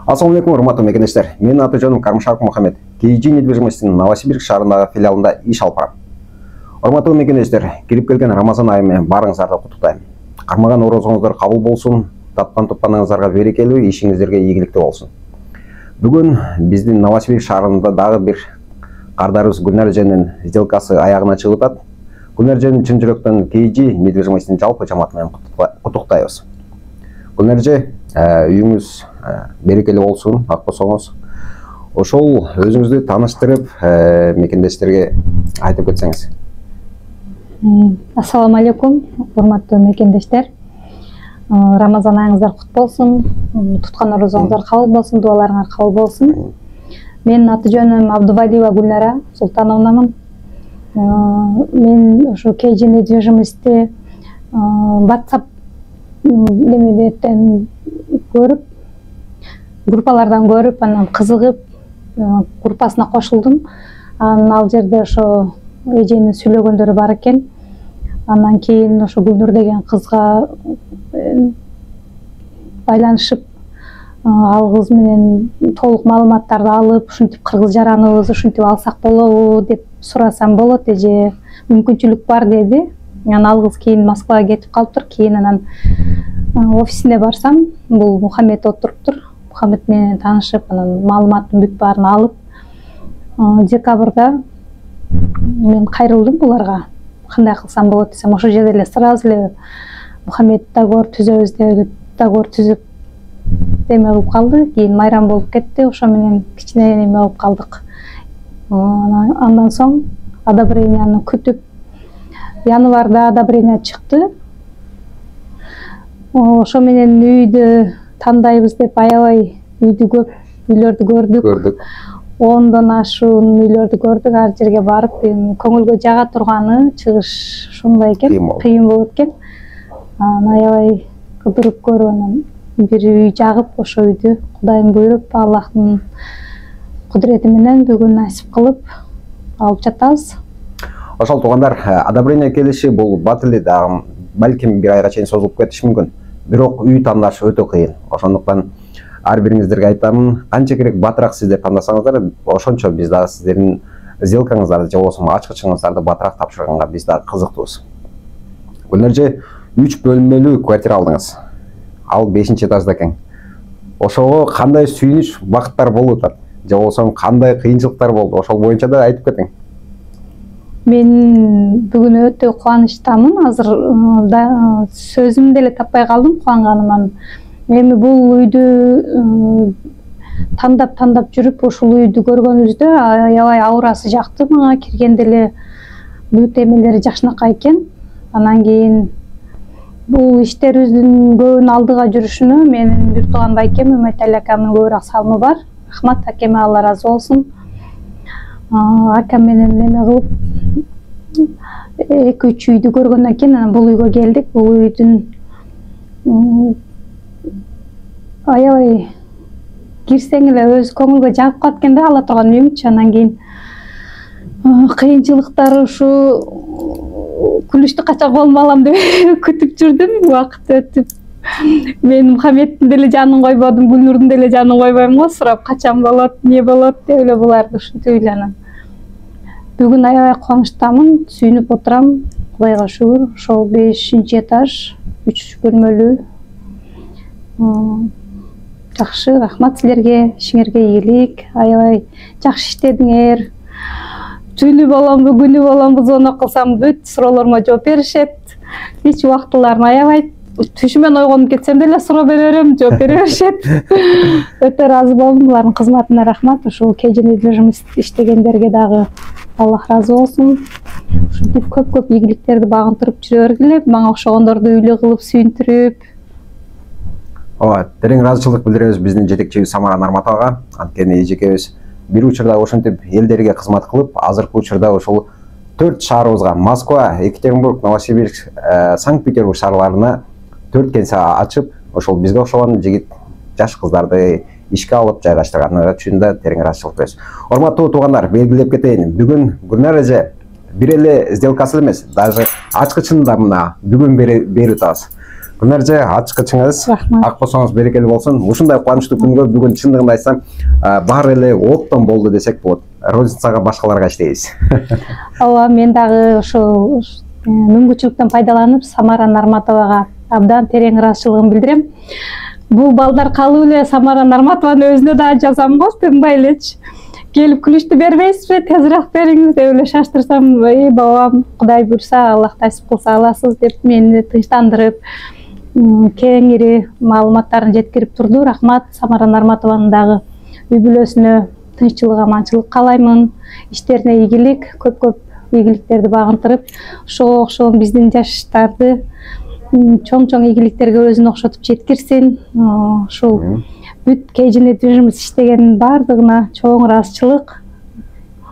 Ассалаумалейкум, урматтуу мекендештер. Менин аты-жөнүм Кармышаков Мухаммед. KG недвижимостинин Новосибирск шаарындагы филиалында иш алып барам. Урматтуу мекендештер, кирип келген Рамазан айы менен баарыңыздарды куттуктайм. Кармаган орозуңуздар кабыл болсун, тапкан тупканыңыздарга берекелүү, ишиңиздерге ийгиликтүү болсун. Бүгүн биздин Новосибирск шаарында дагы бир кардарыбыз Гүлнар эженин сделкасы аягына чыгып атат. Гүлнар эжени чын жүрөктөн KG недвижимостинин жалпы жамааты менен куттуктайбыз. Гүлнар эже, үйүңүз берекелүү болсун, ак болсоңуз. Ошол өзүңүздү тааныштырып, мекендештерге айтып кетсеңиз. Ассаламу алейкум, урматтуу мекендештер. Рамазан айыңыздар кут болсун, туткан орозоңуздар кабыл болсун, дуаларыңар кабыл болсун. Менин аты-жөнүм Абдувалиева Гүлнара Султановнамын. Мен ошо KG недвижимостти WhatsApp немеден көрүп, группалардан көрүп, анан кызыгып, группасына кошулдум. Анан ал жерде ошо эженин сүйлөгөндөрү бар экен. Андан кийин ошо Гүлнур деген кызга байланышып, ал кыз менен толук маалыматтарды алып, ушинтип кыргыз жараныбыз, ушинтип алсак болобу деп сурасам болот, эже мүмкүнчүлүк бар деди. Анан ал кыз кийин Москвага кетип калыптыр. Кийин анан офисине барсам, бул Мухаммед отуруптур. Мухаммед менен таанышып, анан маалыматтын бүт баарын алып, декабрда мен кайрылдым буларга. Кандай кылсам болот десем, ошол жерде эле сразу эле Мухаммед договор түзөбүз деп договор түзүп эме кылып калды. Кийин майрам болуп кетти, ошо менен кичине эме болуп калдык. Андан соң одобренияны күтүп, январда одобрение чыкты. Ошо менен үйдү тандайбыз деп аябай көп үйлөрдү көрдүк. 10дон ашуун үйлөрдү көрдүк. Ар жерге барып, көңүлгө жага турганы чыгыш ушундай экен, кыйын болот экен. Аябай кыдырып көрүп, анан бир үй жагып, ошо үйдү Кудайым буйруп, Аллахтын кудурети менен бүгүн насип кылып алып жатабыз. Ошол туугандар, одобрение келиши бул бат эле, дагы балким бир айга чейин созулуп кетиши мүмкүн. Бирок үй тандаш өтө кыйын. Ошондуктан ар бириңиздерге айтамын, канча керек батыраак сиздер тандасаңыздар, ошончо биз дагы сиздердин сделкаңыздарды же болбосо ачкычыңыздарды батыраак тапшырганга биз дагы кызыктуубуз. Гүлнар эже 3 бөлмөлүү квартира алдыңыз. Ал 5-этажда экен. Ошого кандай сүйүнүч бакыттар болуп атат? Же болбосо кандай кыйынчылыктар болду? Ошол боюнча да айтып кетиң. Мен бүгүн өтө кубанычтамын. Азыр сөзүмдү деле таппай калдым кубанганымдан. Эми бул үйдү тандап жүрүп, ушул үйдү көргөнүбүздө аябай аурасы жакты мага. Киргенде эле бүт эмелери жакшынакай экен. Анан кийин бул иштерибиздин көбүн алдыга жүрүшүнө менин бир тууган байкем Үмөтали акамдын көбүрөөк салымы бар. Рахмат акеме, Алла разы болсун. Акам менен неме кылып 2-3 үйдү көргөндөн кийин анан бул үйгө келдик. Бул үйдүн аябай кирсең эле өз көңүлгө жагып калат экен да, ала турган үйүмчү. Анан кийин кыйынчылыктары ушу күлүштү качан колума алам деп күтүп жүрдүм. Убакыт өтүп, мен Мухаммедтин деле жанын койбодум, Гүлнурдун деле жанын койбойм го, сурап качан болот, эмне болот деп эле буларды ушинтип ойлоном. Бүгүн аябай кубанычтамын, сүйүнүп отурам. Кудайга шүгүр. Ошол 5-этаж, 3 бөлмөлүү. Жакшы, рахмат силерге, ишиңерге ийгилик. Аябай жакшы иштедиңер. Түнү боломбу, күнү боломбу звонок кылсам бүт суроолорума жооп беришет. Эч убактыларын аябайт. Түшүмөн ойгонуп кетсем деле суроо бере берем, жооп бере беришет. Өтө ыраазы болдум, булардын кызматына рахмат. Ушул KG недвижимост иштегендерге дагы Аллах разы болсун. Ушинтип көп ийгиликтерди багынтырып жүрө бергиле, мага окшогондорду үйлүү кылып сүйүндүрүп. Ооба, терең ыраазычылык билдиребиз биздин жетекчибиз Самара Нарматовага. Анткени эжекебиз бир учурда ошентип элдерге кызмат кылып, азыркы учурда ошол 4 шаарыбызга, Москва, Екатеринбург, Новосибирск, Санкт-Петербург шаарларына 4 кеңсе ачып, ошол бизге окшогон жигит жаш кыздарды ишке алып жайгаштырганы үчүн да терең ыраазычылык беребиз. Урматтуу туугандар, белгилеп кетейин, бүгүн Гүлнар эже бир эле сделкасы эмес, даже ачкычын да мына бүгүн берип атабыз. Гүлнар эже ачкычыңыз Рахмат. ак болсоңуз берекелүү болсун. Ушундай кубанычтуу күнгө бүгүн чындыгын айтсам баары эле оттон болду десек болот. Розницага башкаларга иштейбиз. Ооба, мен дагы ошол мүмкүнчүлүктөн пайдаланып Самара Нарматовага абдан терең ыраазычылыгымды билдирем. Бул балдар калып эле Самара Нарматованын өзүнө дагы жазам го, тынбай элечи. Келип күлүштү бербейсизби, тезирээк бериңиз деп эле шаштырсам, бабам Кудай буйрса, Аллах насип кылса аласыз деп мени тынчтандырып, кеңири маалыматтарын жеткирип турду. Рахмат. Самара Нарматованын дагы үй бүлөсүнө тынччылык, аманчылык каалаймын. Иштерине ийгилик, көп ийгиликтерди багынтырып, ошого окшогон биздин жаштарды чоң ийгиликтерге өзүнө окшотуп жеткирсин. Ушул бүт KG недвижимость иштегенин баардыгына чоң ыраазычылык.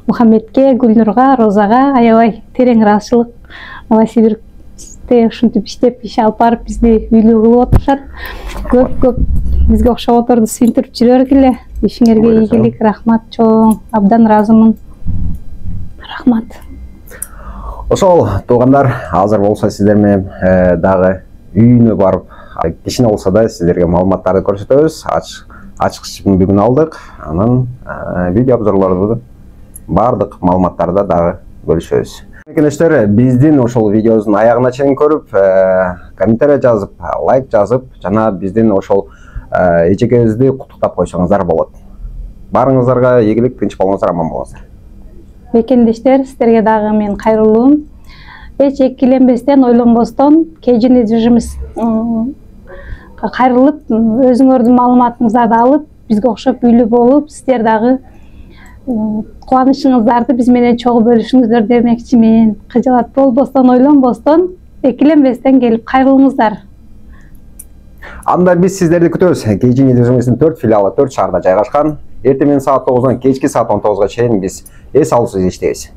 Мухаммедке, Гүлнурга, Розага аябай терең ыраазычылык. Новосибирскте ушинтип иштеп, иш алып барып бизди үйлүү кылып отурушат. Көп бизге окшоботорду сүйүндүрүп жүрө бергиле. Ишиңерге ийгилик. Рахмат чоң. Абдан ыраазымын. Рахмат. Ошол туугандар, азыр болсо сиздер менен дагы үйүнө барып, кичине болсо да сиздерге маалыматтарды көрсөтөбүз. Ачкычын бүгүн алдык. Анан видео обзорлорду баардык маалыматтарды дагы бөлүшөбүз. Кенештер, биздин ошол видеобуздун аягына чейин көрүп, комментарий жазып, лайк жазып, жана биздин ошол эжекебизди куттуктап койсоңуздар болот. Баарыңыздарга ийгилик, тынч болуңуздар, аман болуңуздар. Бекендештер, сиздерге дагы мен кайрылуум. Эч экиленбестен, ойлонбостон KG недвижимость кайрылып, өзүңөрдүн маалыматыңыздарды алып, бизге окшоп үйлүү болуп, сиздер дагы кубанычыңыздарды биз менен чогуу бөлүшүңүздөр демекчимин. Кыжалат болбостон, ойлонбостон, экиленбестен келип кайрылыңыздар. Анда биз сиздерди күтөбүз. KG недвижимостьтин 4 филиалы 4 шаарда жайгашкан. Эртең менен саат 9-дан кечки саат 19-га чейин биз эс алуусуз иштейбиз.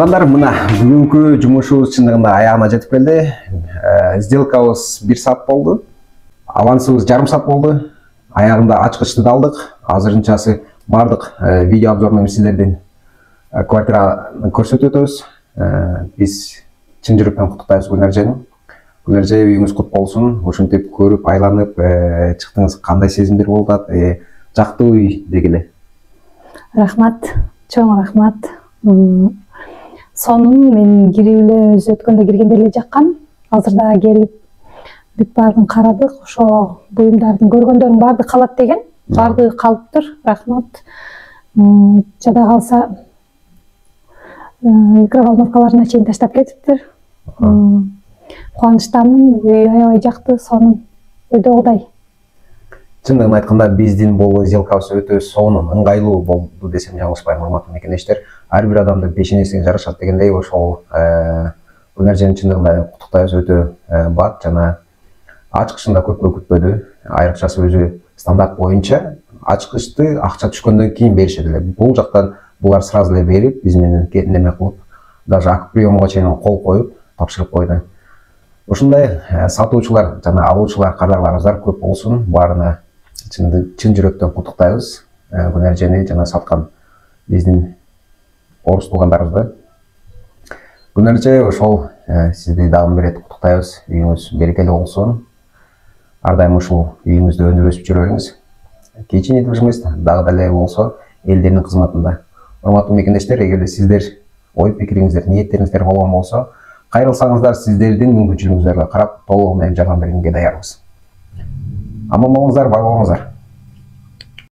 Туугандар, мына бүгүнкү жумушубуз чындыгында аягына жетип келди. Сделкабыз 1 саат болду. Авансыбыз жарым саат болду. Аягында ачкычты да алдык. Азырынчасы бардык видео обзор менен сиздердин квартираны көрсөтүп өтөбүз. Биз чын жүрөктөн куттуктайбыз Гүлнаржаны. Гүлнаржа, үйүңүз кут болсун. Ушинтип көрүп, айланып чыктыңыз. Кандай сезимдер болуп атат? Жактуу үй дегиле. Рахмат, чоң рахмат. Сонун мен кирип эле өзү өткөндө киргенде эле жаккан. Азыр дагы келип бүт баарын карадык. Ошо буюмдардын көргөндөрүң баарды калат деген. Баардыгы калыптыр. Рахмат. Жада калса микроволновкаларына чейин таштап кетиптир. Кубанычтамын. Үй аябай жакты, сонун. Ойдогудай. Чындыгын айтканда биздин бул сделкабыз өтө сонун, ыңгайлуу болду десем жаңылышпайм, урматтуу мекендештер. Ар бир адамды пешенесине жарашат дегендей, ошол Гүлнаржаны чындыгында куттуктайбыз. Өтө бат жана ачкычында көпкө күтпөдү. Айрыкчасы өзү стандарт боюнча ачкычты акча түшкөндөн кийин беришет эле. Бул жактан булар сразу эле берип, биз менен неме кылып, даже акт приемга чейин кол коюп тапшырып койду. Ушундай сатуучулар жана алуучулар кадрларыңыздар көп болсун. Баарына чын жүрөктөн куттуктайбыз. Гүлнаржаны жана саткан биздин орус туугандарыбызды. Гүлнаржа, ошол сизди дагы бир рет куттуктайбыз. Үйүңүз берекелүү болсун. Ар дайым ушул үйүңүздө өнүп өсүп жүрө бериңиз. Кийинчи недвижимость дагы деле болсо элдердин кызматында. Урматтуу мекендештер, эгерде сиздер ой пикириңиздер, ниеттериңиздер болгон болсо, кайрылсаңыздар, сиздердин мүмкүнчүлүгүңүздөргө карап толугу менен жардам бергенге даярбыз. Аман болуңуздар, бар болуңуздар.